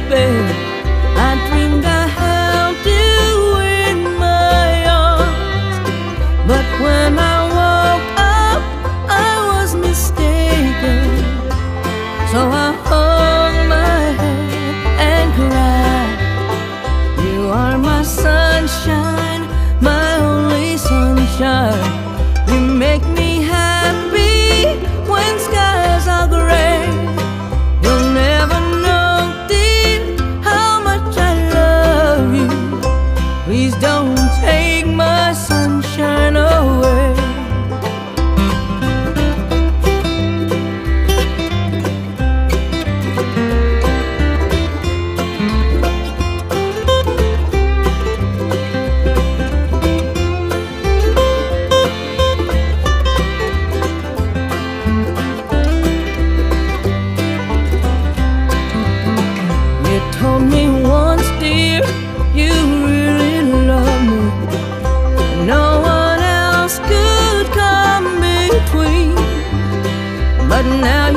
bed, I dreamed I held you in my arms. But when I woke up, I was mistaken. So I hung my head and cried. You are my sunshine, my only sunshine. You make me happy when skies are gray. You'll never know, dear, how much I love you. Please don't take my sunshine away. Told me once, dear, you really love me. No one else could come between. But now